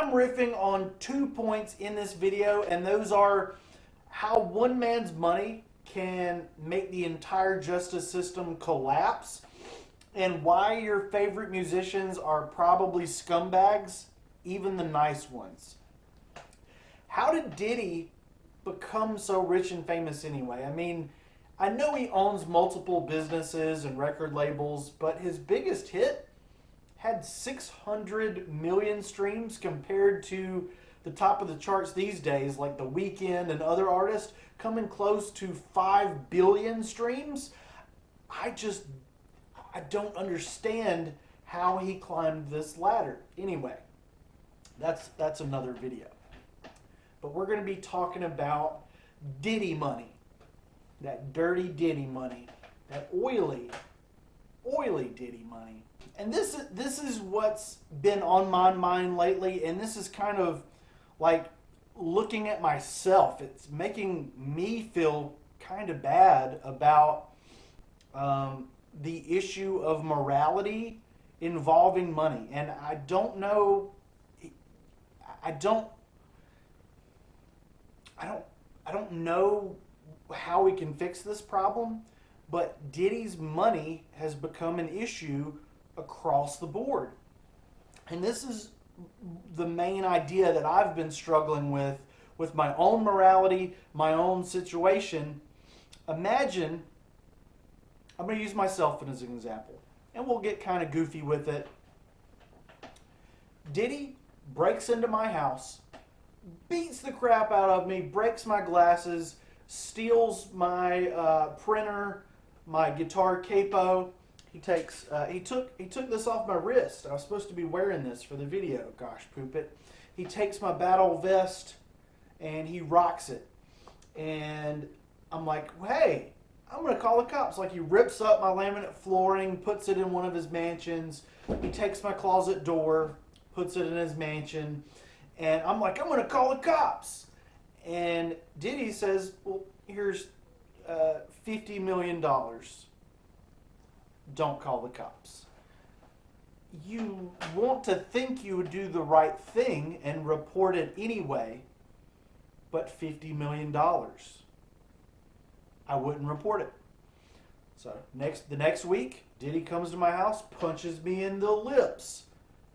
I'm riffing on 2 points in this video, and those are how one man's money can make the entire justice system collapse, and why your favorite musicians are probably scumbags, even the nice ones. How did Diddy become so rich and famous anyway? I mean, I know he owns multiple businesses and record labels, but his biggest hit had 600 million streams compared to the top of the charts these days, like The Weeknd and other artists, coming close to 5 billion streams. I just, I don't understand how he climbed this ladder. Anyway, that's another video. But we're going to be talking about Diddy money, that dirty Diddy money, that oily Diddy money. And this is what's been on my mind lately, and this is kind of like looking at myself. It's making me feel kind of bad about the issue of morality involving money. And I don't know, I don't, I don't know how we can fix this problem, but Diddy's money has become an issue across the board. And this is the main idea that I've been struggling with my own morality, my own situation. Imagine, I'm going to use myself as an example, and we'll get kind of goofy with it. Diddy breaks into my house, beats the crap out of me, breaks my glasses, steals my printer, my guitar capo. He took this off my wrist. I was supposed to be wearing this for the video. Gosh, poop it. He takes my battle vest and he rocks it. And I'm like, hey, I'm gonna call the cops. Like, he rips up my laminate flooring, puts it in one of his mansions. He takes my closet door, puts it in his mansion. And I'm like, I'm gonna call the cops. And Diddy says, well, here's $50 million. Don't call the cops. You want to think you would do the right thing and report it anyway, but $50 million. I wouldn't report it. So the next week, Diddy comes to my house, punches me in the lips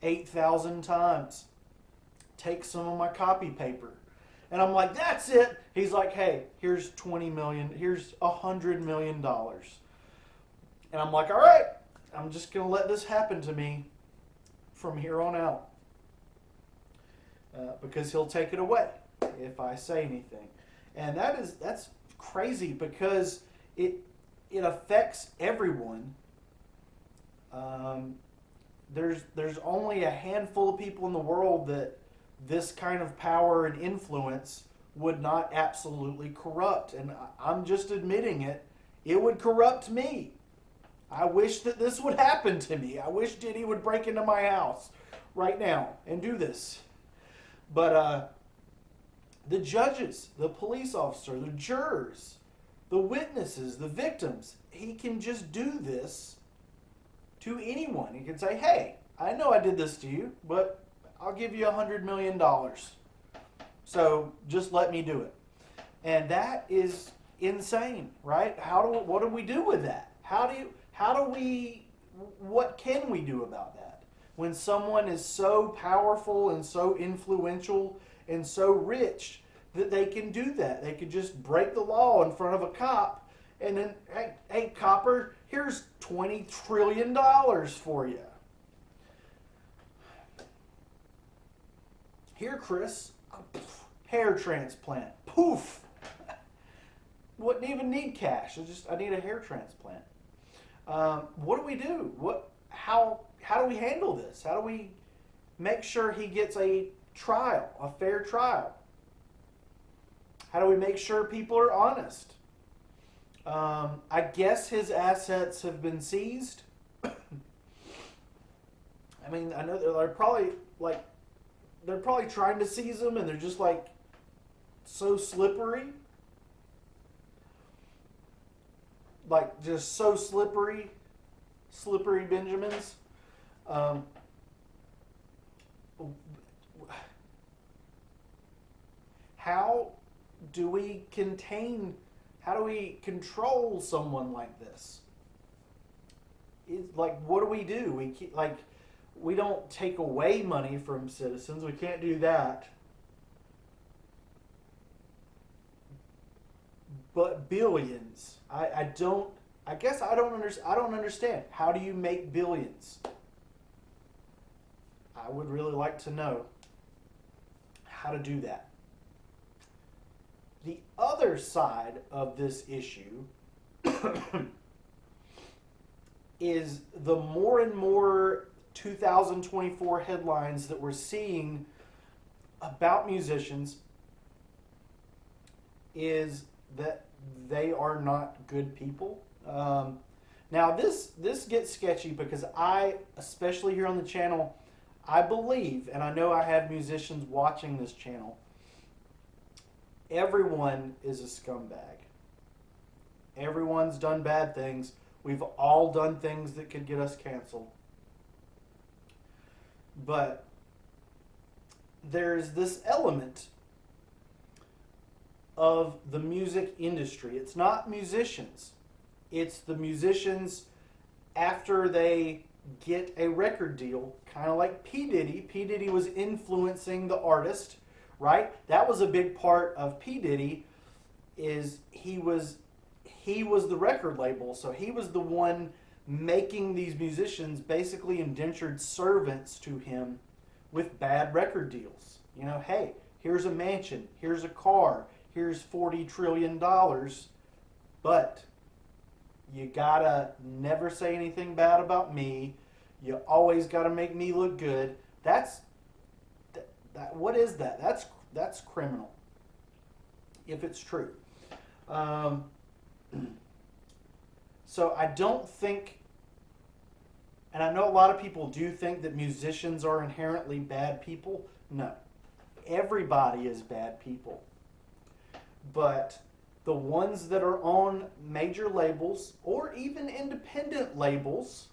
8,000 times, takes some of my copy paper. And I'm like, that's it. He's like, hey, here's 20 million, here's $100 million. And I'm like, all right, I'm just going to let this happen to me from here on out. Because he'll take it away if I say anything. And that's crazy because it affects everyone. There's only a handful of people in the world that this kind of power and influence would not absolutely corrupt. And I'm just admitting it. It would corrupt me. I wish that this would happen to me. I wish Diddy would break into my house right now and do this. But the judges, the police officer, the jurors, the witnesses, the victims, he can just do this to anyone. He can say, hey, I know I did this to you, but I'll give you $100 million. So just let me do it. And that is insane, right? What do we do with that? What can we do about that? When someone is so powerful and so influential and so rich that they can do that. They could just break the law in front of a cop and then, hey copper, here's $20 trillion for you. Here, Chris, hair transplant. Poof. Wouldn't even need cash. I need a hair transplant. What do we do? How do we handle this? How do we make sure he gets a trial, a fair trial? How do we make sure people are honest? I guess his assets have been seized. I mean, I know they're probably trying to seize them, and they're just like so slippery. Like, just so slippery Benjamins. how do we how do we control someone like this? It's like, what do? We don't take away money from citizens. We can't do that. But billions, I don't. I guess I don't understand. How do you make billions? I would really like to know how to do that. The other side of this issue is the more and more 2024 headlines that we're seeing about musicians is that they are not good people. Now this gets sketchy because I, especially here on the channel, I believe, and I know I have musicians watching this channel, everyone is a scumbag. Everyone's done bad things. We've all done things that could get us canceled. But there's this element of the music industry. It's not musicians. It's the musicians after they get a record deal, kind of like P. Diddy. P. Diddy was influencing the artist, right? That was a big part of P. Diddy, is he was the record label, so he was the one making these musicians basically indentured servants to him with bad record deals. You know, hey, here's a mansion, here's a car, here's $40 trillion, but you gotta never say anything bad about me. You always gotta make me look good. What is that? That's criminal, if it's true. So I don't think, and I know a lot of people do think that musicians are inherently bad people. No, everybody is bad people. But the ones that are on major labels or even independent labels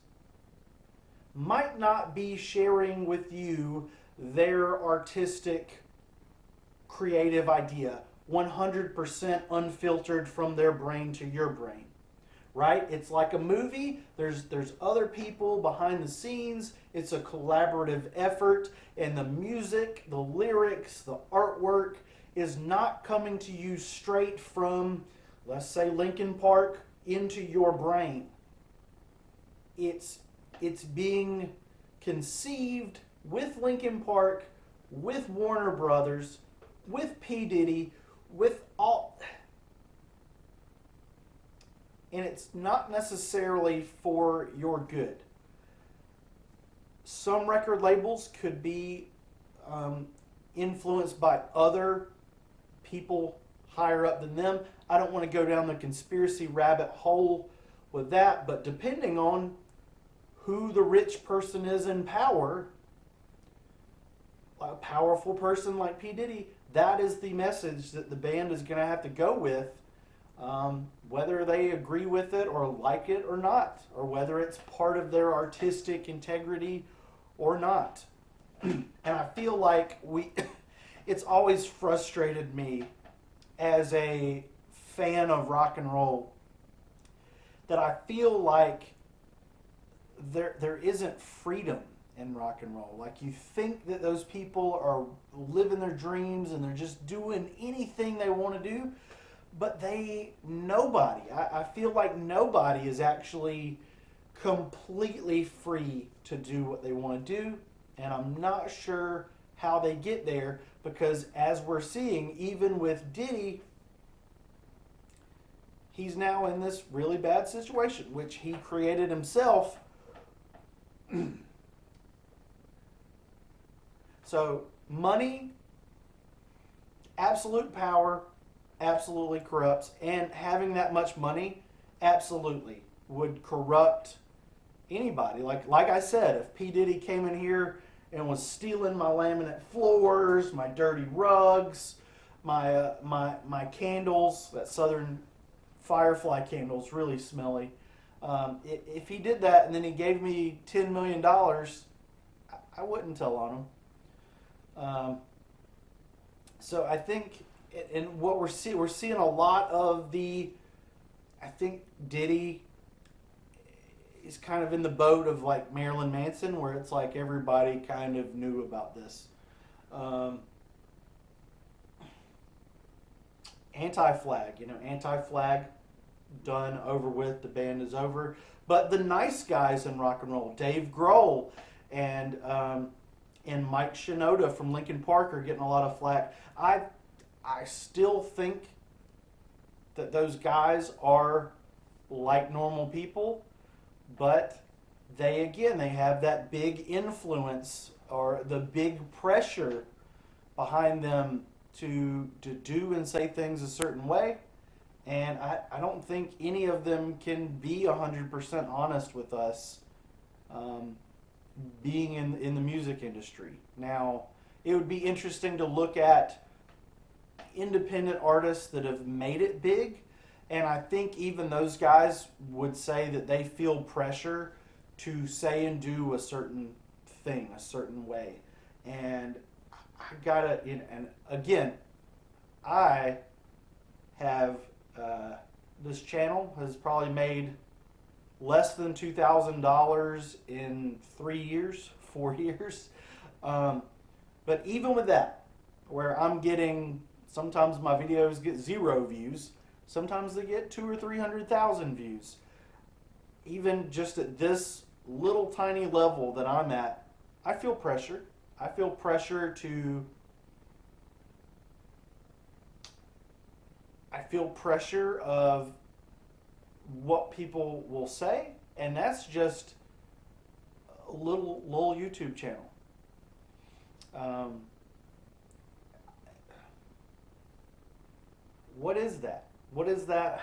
might not be sharing with you their artistic, creative idea 100% unfiltered from their brain to your brain, right? It's like a movie. There's other people behind the scenes. It's a collaborative effort, and the music, the lyrics, the artwork is not coming to you straight from, let's say, Linkin Park into your brain. It's being conceived with Linkin Park, with Warner Brothers, with P. Diddy, with all, and it's not necessarily for your good. Some record labels could be influenced by other people higher up than them. I don't want to go down the conspiracy rabbit hole with that, but depending on who the rich person is in power, a powerful person like P. Diddy, that is the message that the band is going to have to go with, whether they agree with it or like it or not, or whether it's part of their artistic integrity or not. And I feel like it's always frustrated me as a fan of rock and roll that I feel like there isn't freedom in rock and roll. Like, you think that those people are living their dreams and they're just doing anything they want to do, but nobody, I feel like nobody is actually completely free to do what they want to do, and I'm not sure how they get there, because as we're seeing, even with Diddy, he's now in this really bad situation, which he created himself. So money, absolute power, absolutely corrupts, and having that much money absolutely would corrupt anybody. Like I said, if P. Diddy came in here and was stealing my laminate floors, my dirty rugs, my candles, that Southern Firefly candle's really smelly. If he did that and then he gave me $10 million, I wouldn't tell on him. So I think and what we're seeing a lot of the, I think Diddy is kind of in the boat of like Marilyn Manson, where it's like everybody kind of knew about this. Um, Anti-Flag, Anti-Flag, done, over with, the band is over. But the nice guys in rock and roll, Dave Grohl and Mike Shinoda from Linkin Park, are getting a lot of flack. I still think that those guys are like normal people, but they have that big influence or the big pressure behind them to do and say things a certain way. And I don't think any of them can be 100% honest with us, being in the music industry. Now, it would be interesting to look at independent artists that have made it big, and I think even those guys would say that they feel pressure to say and do a certain thing a certain way. And I gotta, and again, I have this channel has probably made less than $2,000 in 3 years, 4 years. But even with that, where I'm getting, sometimes my videos get 0 views, sometimes they get 200,000 or 300,000 views. Even just at this little tiny level that I'm at, I feel pressure. I feel pressure of what people will say, and that's just a little YouTube channel. What is that? What is that?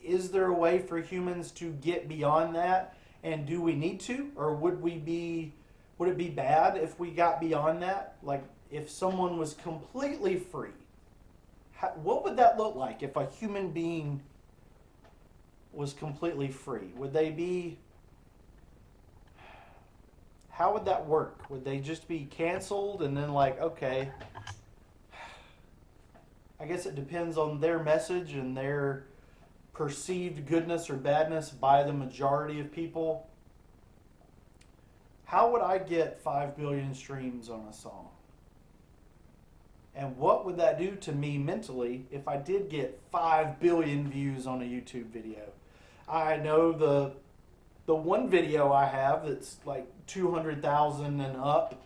Is there a way for humans to get beyond that? And do we need to, or would it be bad if we got beyond that? Like, if someone was completely free, what would that look like if a human being was completely free? How would that work? Would they just be canceled and then like, okay, I guess it depends on their message and their perceived goodness or badness by the majority of people. How would I get 5 billion streams on a song? And what would that do to me mentally if I did get 5 billion views on a YouTube video? I know the one video I have that's like 200,000 and up,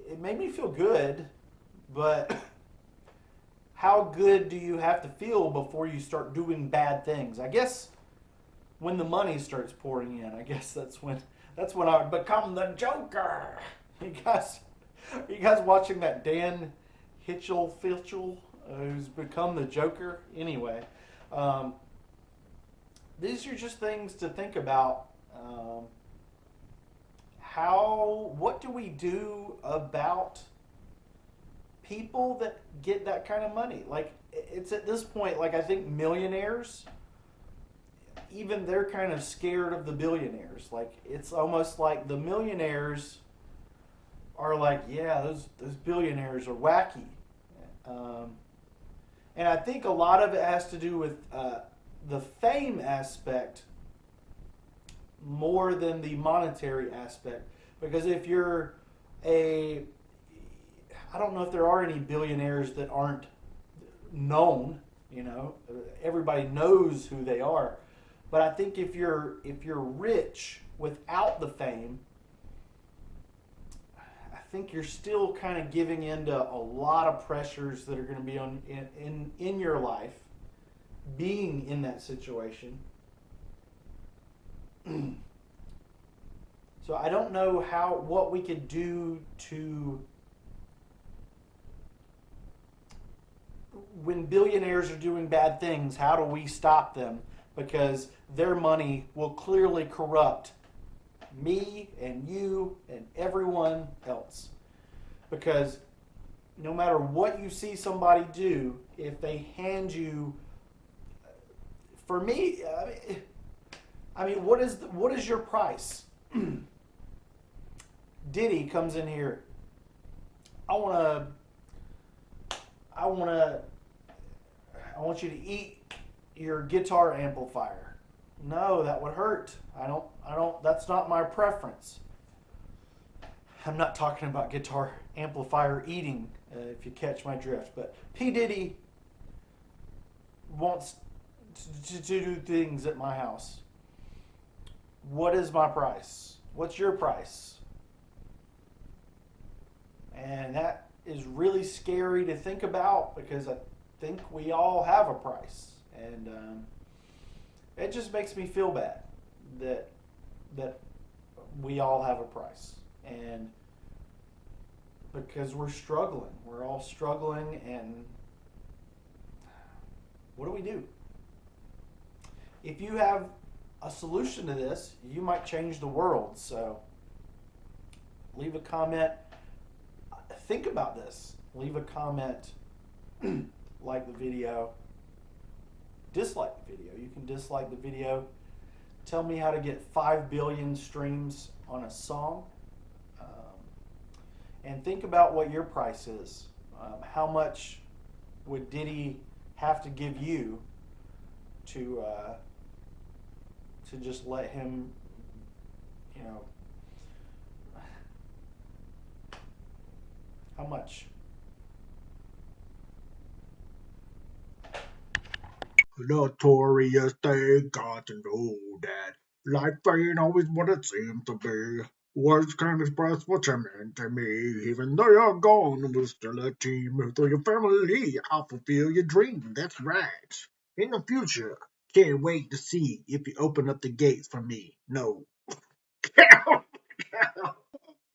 it made me feel good, but how good do you have to feel before you start doing bad things? I guess when the money starts pouring in, I guess that's when I would become the Joker. Are you guys watching that Dan Hitchell, who's become the Joker? Anyway, these are just things to think about. What do we do about people that get that kind of money? Like, it's at this point, like, I think millionaires, even they're kind of scared of the billionaires. Like, it's almost like the millionaires are like, yeah, those billionaires are wacky. And I think a lot of it has to do with the fame aspect more than the monetary aspect. Because if you're I don't know if there are any billionaires that aren't known, everybody knows who they are. But I think if you're rich without the fame, I think you're still kind of giving into a lot of pressures that are going to be in your life, being in that situation. So I don't know what we could do to, when billionaires are doing bad things, how do we stop them? Because their money will clearly corrupt me and you and everyone else. Because no matter what you see somebody do, if they hand you, for me, I mean, what is your price? Diddy comes in here. I want I want you to eat your guitar amplifier. No, that would hurt. That's not my preference. I'm not talking about guitar amplifier eating, if you catch my drift. But P. Diddy wants to do things at my house. What is my price? What's your price? And that is really scary to think about because I think we all have a price. And it just makes me feel bad that that we all have a price. And because we're all struggling, and what do we do? If you have a solution to this, you might change the world. So leave a comment. Think about this. Leave a comment. Like the video. Dislike the video. You can dislike the video. Tell me how to get 5 billion streams on a song. And think about what your price is. How much would Diddy have to give you to just let him, you know, how much? Notorious, they got to know that life ain't always what it seems to be. Words can't express what you meant to me. Even though you're gone, we're still a team. Through your family, I'll fulfill your dream. That's right. In the future, can't wait to see if you open up the gates for me. No.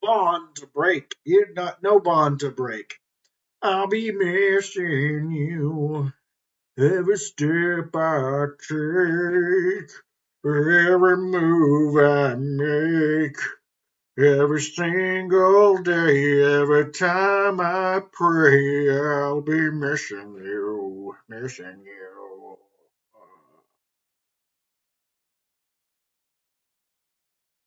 Bond to break. You're not no bond to break. I'll be missing you. Every step I take, every move I make, every single day, every time I pray, I'll be missing you, missing you.